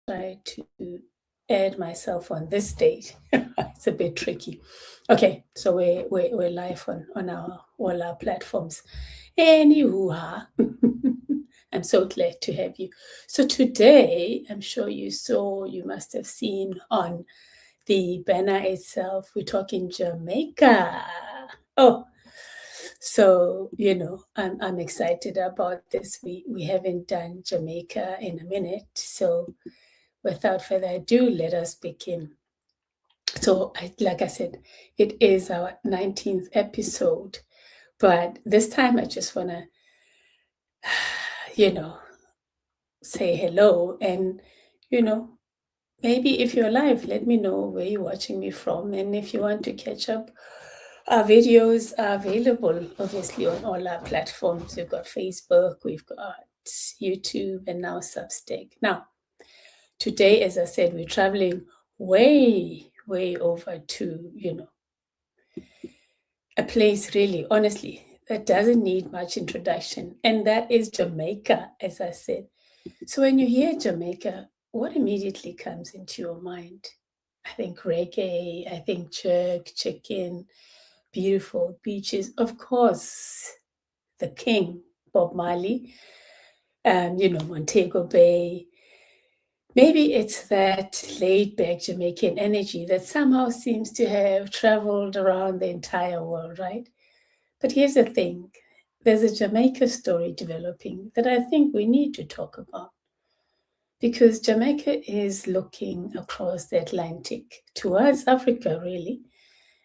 Try to add myself on this stage. It's a bit tricky. Okay, so we're live on our all our platforms. Anywho, I'm so glad to have you. So today, I'm sure you must have seen on the banner itself, we're talking Jamaica. Oh, so I'm excited about this. We haven't done Jamaica in a minute, so without further ado, let us begin. So, like I said, it is our 19th episode, but this time I just want to, say hello and, you know, maybe if you're live, let me know where you're watching me from. And if you want to catch up, our videos are available, obviously, on all our platforms. We've got Facebook, we've got YouTube, and now Substack. Now, today, as I said, we're traveling way over to, a place really, honestly, that doesn't need much introduction. And that is Jamaica, as I said. So when you hear Jamaica, what immediately comes into your mind? I think reggae, I think jerk, chicken, beautiful beaches. Of course, the king, Bob Marley, Montego Bay. Maybe it's that laid back Jamaican energy that somehow seems to have traveled around the entire world, right? But here's the thing, there's a Jamaica story developing that I think we need to talk about, because Jamaica is looking across the Atlantic towards Africa, really.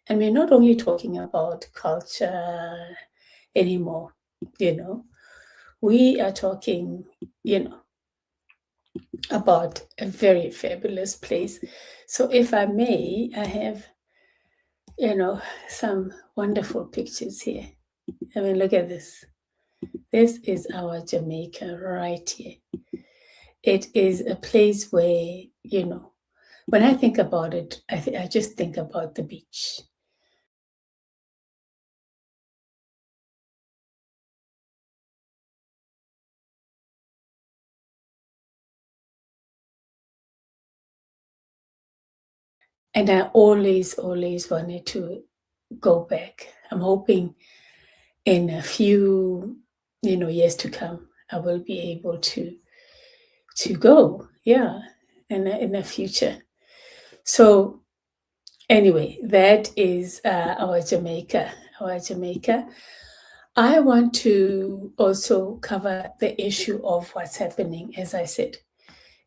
And we're not only talking about culture anymore, we are talking, about a very fabulous place. So if I may, I have, some wonderful pictures here. I mean, look at this. This is our Jamaica right here. It is a place where, when I think about it, I just think about the beach. And I always wanted to go back. I'm hoping in a few, years to come, I will be able to go. Yeah, in the future. So anyway, that is our Jamaica. Our Jamaica. I want to also cover the issue of what's happening, as I said,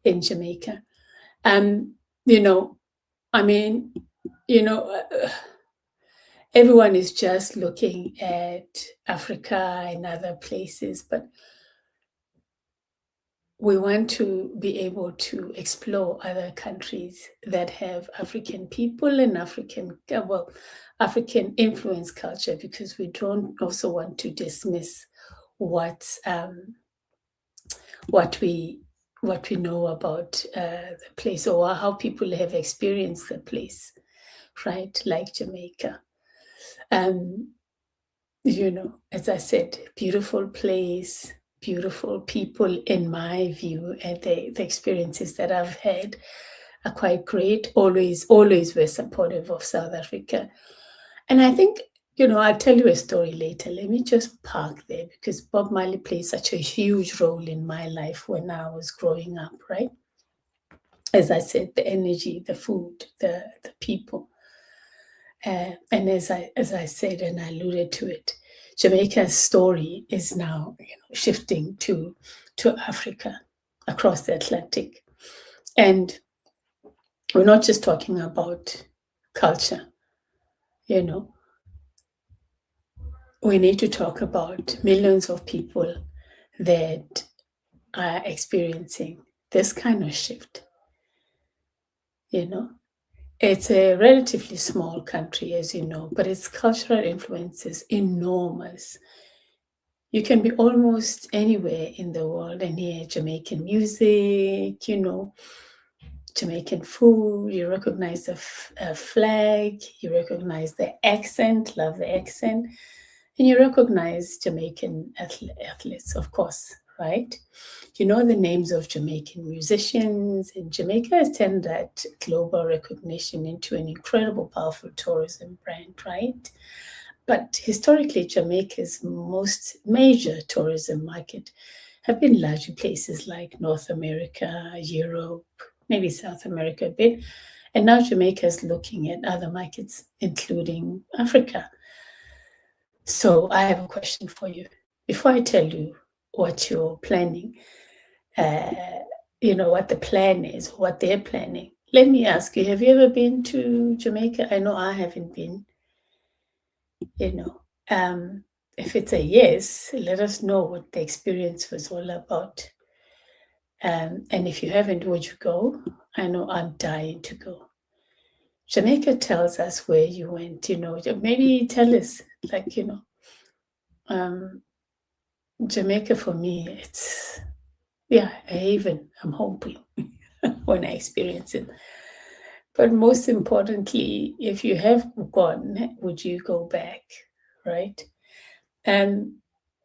in Jamaica. You know, I mean, you know, uh, everyone is just looking at Africa and other places, but we want to be able to explore other countries that have African people and African influence culture, because we don't also want to dismiss what what we what we know about the place, or how people have experienced the place, right? Like Jamaica. Um, as I said, beautiful place, beautiful people, in my view, and the experiences that I've had are quite great. Always were supportive of South Africa. And I think, I'll tell you a story later. Let me just park there, because Bob Marley played such a huge role in my life when I was growing up, right? As I said, the energy, the food, the people. And as I said, and I alluded to it, Jamaica's story is now shifting to Africa, across the Atlantic. And we're not just talking about culture, we need to talk about millions of people that are experiencing this kind of shift. You know, it's a relatively small country, as you know, but its cultural influence is enormous. You can be almost anywhere in the world and hear Jamaican music, Jamaican food, you recognize the flag, you recognize the accent, love the accent, and you recognize Jamaican athletes, of course, right? You know the names of Jamaican musicians, and Jamaica has turned that global recognition into an incredible, powerful tourism brand, right? But historically, Jamaica's most major tourism market have been largely places like North America, Europe, maybe South America a bit. And now Jamaica is looking at other markets, including Africa. So I have a question for you. Before I tell you what you're planning, what the plan is, what they're planning, let me ask you, have you ever been to Jamaica? I know I haven't been. If it's a yes, let us know what the experience was all about. And if you haven't, would you go? I know I'm dying to go. Jamaica tells us where you went, maybe tell us, Jamaica for me, it's, a haven. I'm hoping when I experience it. But most importantly, if you have gone, would you go back, right? And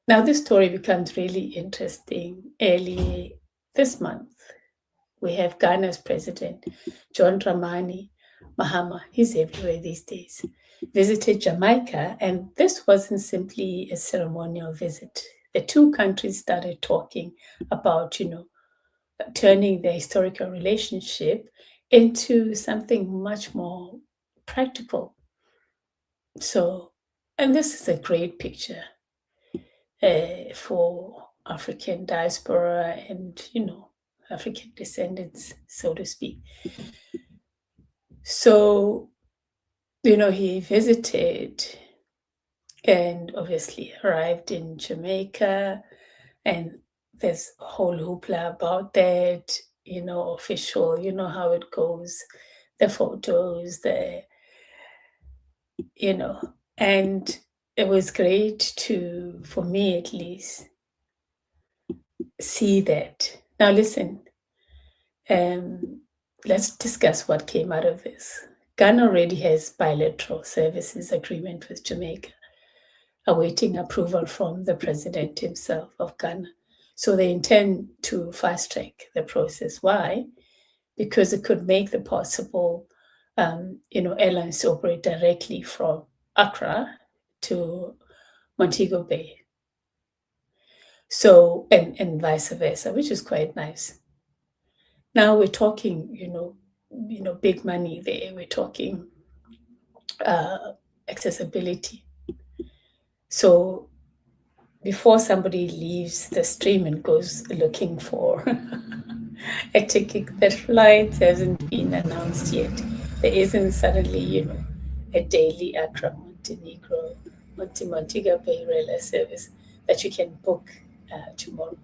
now this story becomes really interesting. Early this month, we have Ghana's president, John Dramani Mahama, he's everywhere these days, visited Jamaica, and this wasn't simply a ceremonial visit. The two countries started talking about, turning their historical relationship into something much more practical. So, and this is a great picture for African diaspora and, African descendants, so to speak. So, he visited and obviously arrived in Jamaica, and there's a whole hoopla about that, official, how it goes, the photos, and it was great for me at least, see that. Now, listen, let's discuss what came out of this. Ghana already has bilateral services agreement with Jamaica, awaiting approval from the president himself of Ghana. So they intend to fast track the process. Why? Because it could make it possible, airlines to operate directly from Accra to Montego Bay. So, and vice versa, which is quite nice. Now we're talking, big money there. We're talking accessibility. So before somebody leaves the stream and goes looking for a ticket, that flight hasn't been announced yet. There isn't suddenly, a daily Accra Montenegro Montego Bay rail service that you can book tomorrow.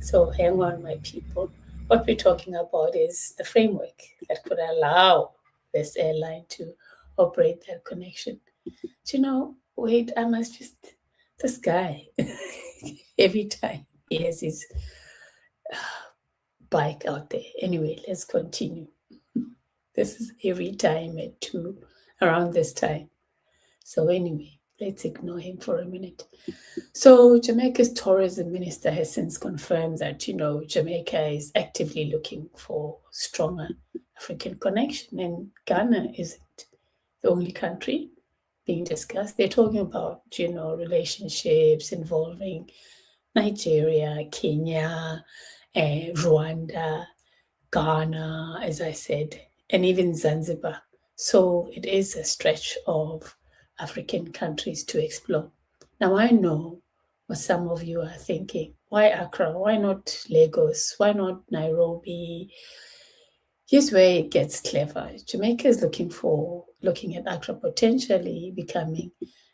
So hang on, my people. What we're talking about is the framework that could allow this airline to operate that connection. Wait, I must just, this guy, every time he has his bike out there. Anyway, let's continue. This is every time at 2, around this time. So anyway, let's ignore him for a minute. So Jamaica's tourism minister has since confirmed that, Jamaica is actively looking for stronger African connection, and Ghana isn't the only country being discussed. They're talking about, relationships involving Nigeria, Kenya, Rwanda, Ghana, as I said, and even Zanzibar. So it is a stretch of African countries to explore. Now, I know what some of you are thinking. Why Accra? Why not Lagos? Why not Nairobi? Here's where it gets clever. Jamaica is looking at Accra potentially becoming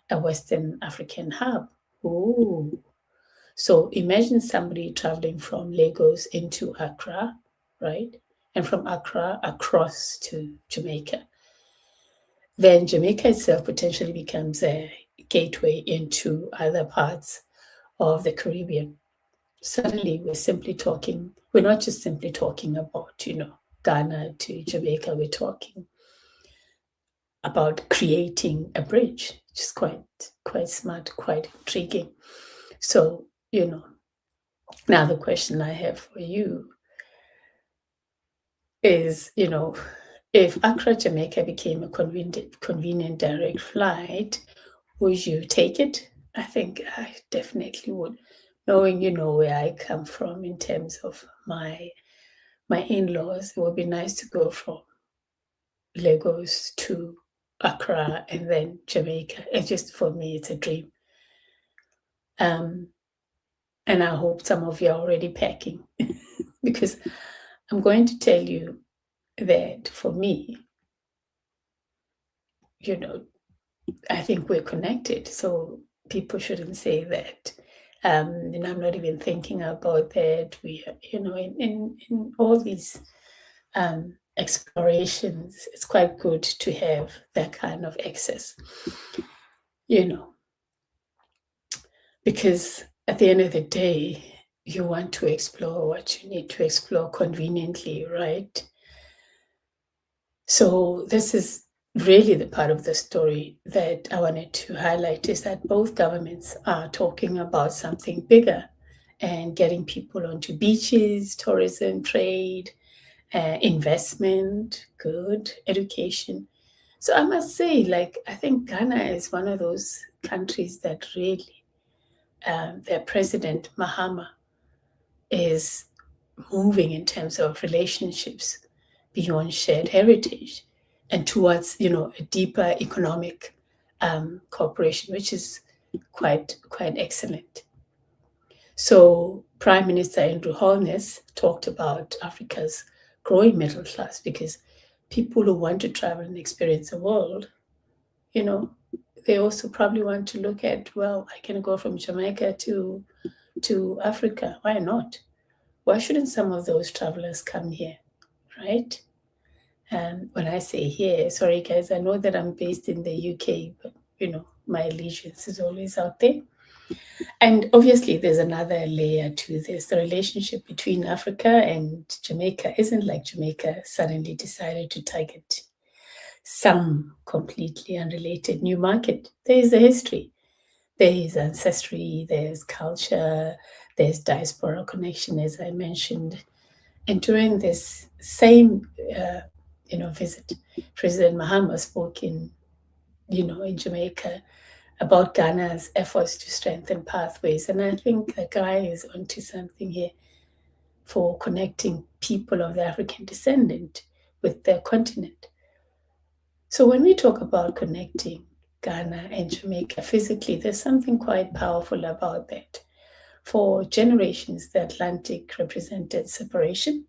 a Western African hub. Oh, so imagine somebody traveling from Lagos into Accra, right? And from Accra across to Jamaica. Then Jamaica itself potentially becomes a gateway into other parts of the Caribbean. Suddenly, we're not just simply talking about, Ghana to Jamaica, we're talking about creating a bridge, which is quite smart, quite intriguing. So, now the question I have for you is, if Accra, Jamaica became a convenient direct flight, would you take it? I think I definitely would. Knowing, where I come from in terms of my in-laws, it would be nice to go from Lagos to Accra and then Jamaica. It's just, for me, it's a dream. And I hope some of you are already packing because I'm going to tell you that for me, I think we're connected. So people shouldn't say that. I'm not even thinking about that. We are, in all these explorations, it's quite good to have that kind of access, because at the end of the day, you want to explore what you need to explore conveniently, right? So this is really the part of the story that I wanted to highlight, is that both governments are talking about something bigger and getting people onto beaches, tourism, trade, investment, good, education. So I must say, I think Ghana is one of those countries that really, their president, Mahama, is moving in terms of relationships beyond shared heritage and towards, a deeper economic cooperation, which is quite excellent. So Prime Minister Andrew Holness talked about Africa's growing middle class, because people who want to travel and experience the world, they also probably want to look at, well, I can go from Jamaica to Africa. Why not? Why shouldn't some of those travelers come here, right? And when I say here, sorry guys, I know that I'm based in the UK, but my allegiance is always out there. And obviously, there's another layer to this. The relationship between Africa and Jamaica isn't like Jamaica suddenly decided to target some completely unrelated new market. There is a history, there is ancestry, there's culture, there's diaspora connection, as I mentioned. And during this same, visit, President Mahama spoke in Jamaica about Ghana's efforts to strengthen pathways. And I think the guy is onto something here for connecting people of the African descent with their continent. So when we talk about connecting Ghana and Jamaica physically, there's something quite powerful about that. For generations, the Atlantic represented separation.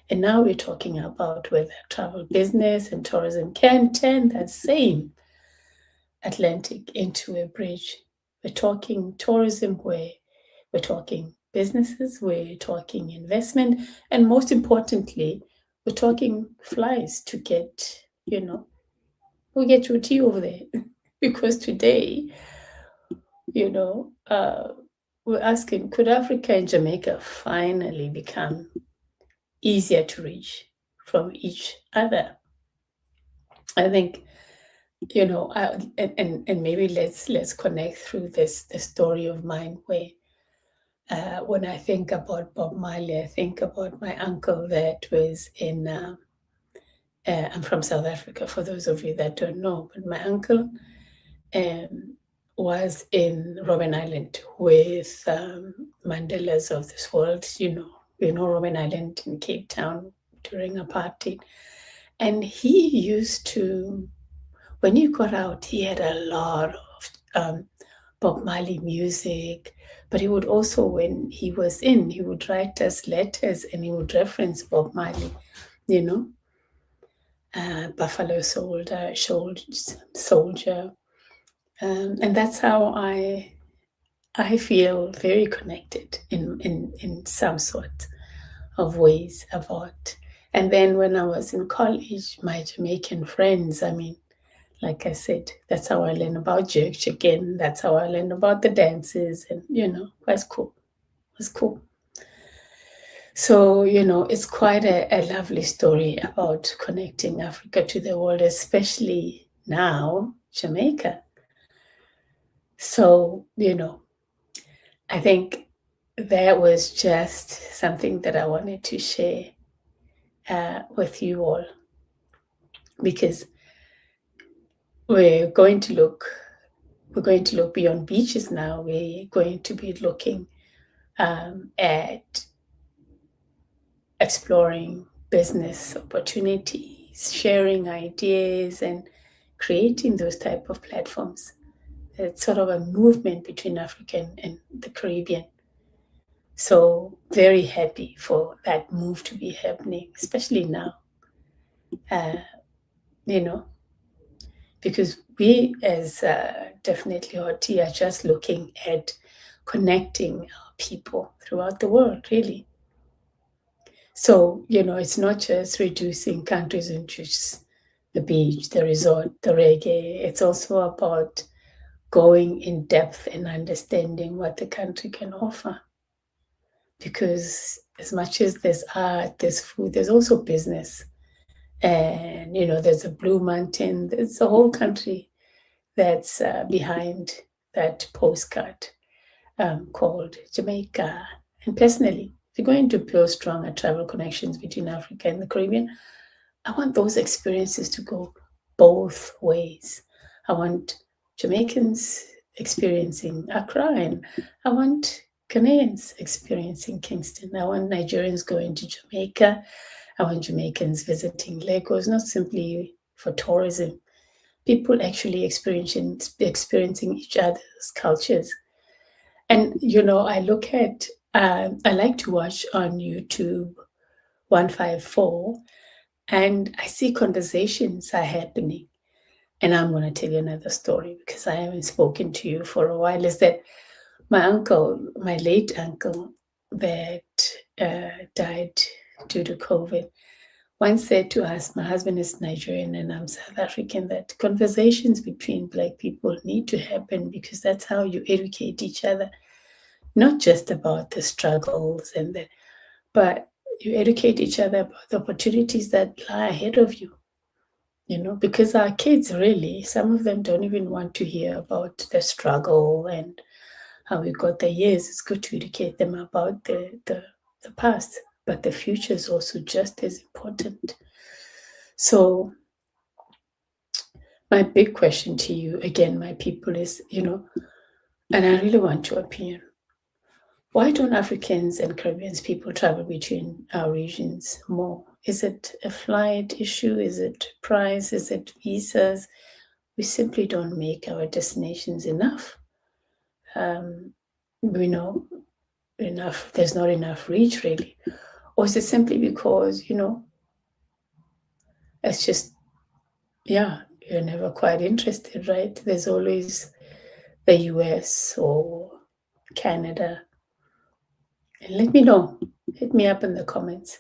And now we're talking about whether travel, business, and tourism can turn that same Atlantic into a bridge. We're talking tourism where we're talking businesses, we're talking investment, and most importantly, we're talking flies to get, we'll get your tea over there. Because today, we're asking, could Africa and Jamaica finally become easier to reach from each other? I think, and maybe let's connect through the story of mine, where when I think about Bob Marley, I think about my uncle that was in. I'm from South Africa, for those of you that don't know, but my uncle was in Robben Island with Mandelas of this world. Robben Island in Cape Town during apartheid, and he used to. When you got out, he had a lot of Bob Marley music, but he would also, when he was in, he would write us letters and he would reference Bob Marley, Buffalo Soldier, And that's how I feel very connected in some sort of ways about. And then when I was in college, my Jamaican friends, I mean, like I said, that's how I learned about jerk chicken. That's how I learned about the dances, and that's cool. It was cool. So, it's quite a lovely story about connecting Africa to the world, especially now, Jamaica. So, I think that was just something that I wanted to share with you all, because we're going to look beyond beaches now. We're going to be looking at exploring business opportunities, sharing ideas, and creating those type of platforms. It's sort of a movement between Africa and the Caribbean. So very happy for that move to be happening, especially now. Uh, you know, because we as definitely OT are just looking at connecting our people throughout the world, really. So, it's not just reducing countries into just the beach, the resort, the reggae. It's also about going in depth and understanding what the country can offer. Because as much as there's art, there's food, there's also business. And, there's a Blue Mountain, there's a whole country that's behind that postcard called Jamaica. And personally, if you're going to build stronger travel connections between Africa and the Caribbean, I want those experiences to go both ways. I want Jamaicans experiencing Accra, and I want Ghanaians experiencing Kingston. I want Nigerians going to Jamaica. I want Jamaicans visiting Lagos, not simply for tourism. People actually experiencing each other's cultures. And I look at, I like to watch on YouTube 154, and I see conversations are happening. And I'm going to tell you another story because I haven't spoken to you for a while. Is that my uncle, my late uncle, that died due to COVID, once said to us, my husband is Nigerian and I'm South African, that conversations between Black people need to happen because that's how you educate each other, not just about the struggles but you educate each other about the opportunities that lie ahead of you. Because our kids, really, some of them don't even want to hear about the struggle and how we got the years. It's good to educate them about the past, but the future is also just as important. So my big question to you, again, my people, is, and I really want your opinion. Why don't Africans and Caribbean people travel between our regions more? Is it a flight issue? Is it price? Is it visas? We simply don't make our destinations enough. We know enough, there's not enough reach, really. Or is it simply because, it's just, you're never quite interested, right? There's always the US or Canada. And let me know. Hit me up in the comments.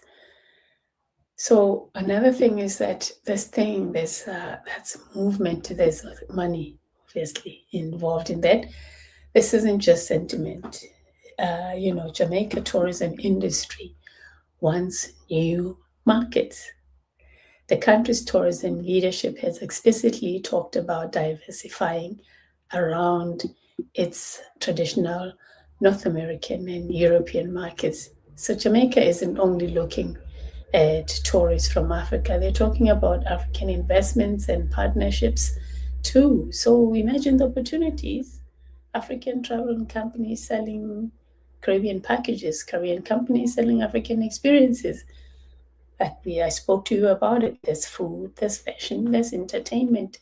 So another thing is that that's movement. There's money, obviously, involved in that. This isn't just sentiment. Jamaica tourism industry wants new markets. The country's tourism leadership has explicitly talked about diversifying around its traditional North American and European markets. So Jamaica isn't only looking at tourists from Africa, they're talking about African investments and partnerships too. So imagine the opportunities. African travel companies selling Caribbean packages, Caribbean companies selling African experiences. I spoke to you about it. There's food, there's fashion, there's entertainment,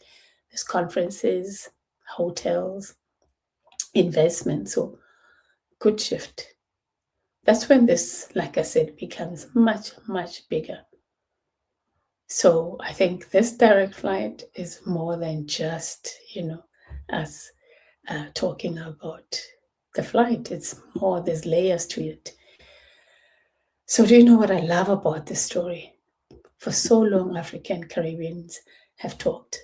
there's conferences, hotels, investment. So good shift. That's when this, like I said, becomes much, much bigger. So I think this direct flight is more than just, us talking about the flight. It's more, there's layers to it. So do you know what I love about this story? For so long, African Caribbeans have talked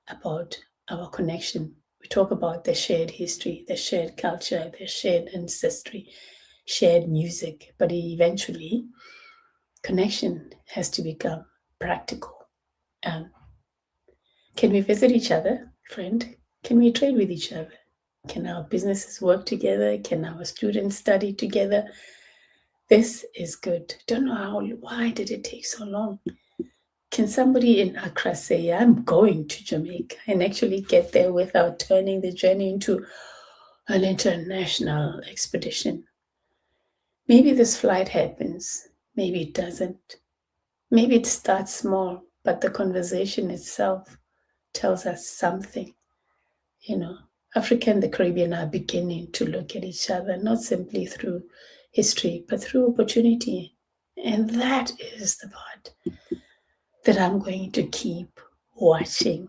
about our connection. We talk about the shared history, the shared culture, the shared ancestry, shared music, but eventually connection has to become practical. Can we visit each other, friend? Can we trade with each other? Can our businesses work together? Can our students study together? This is good. Don't know why did it take so long? Can somebody in Accra say, I'm going to Jamaica, and actually get there without turning the journey into an international expedition? Maybe this flight happens. Maybe it doesn't. Maybe it starts small, but the conversation itself tells us something. Africa and the Caribbean are beginning to look at each other, not simply through history, but through opportunity. And that is the part that I'm going to keep watching,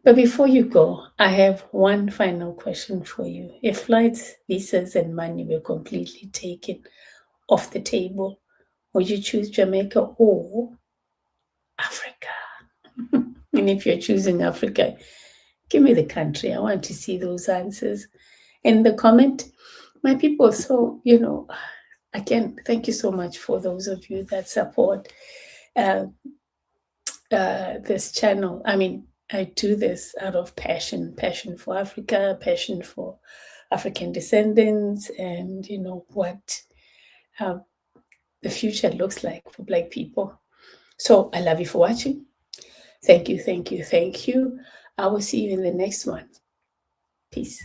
But before you go, I have one final question for you. If flights, visas, and money were completely taken off the table, would you choose Jamaica or Africa? And if you're choosing Africa, give me the country. I want to see those answers in the comment, my people. So, again, thank you so much for those of you that support this channel. I mean, I do this out of passion for Africa, passion for African descendants, and what the future looks like for Black people. So I love you for watching. Thank you, thank you, thank you. I will see you in the next one. Peace.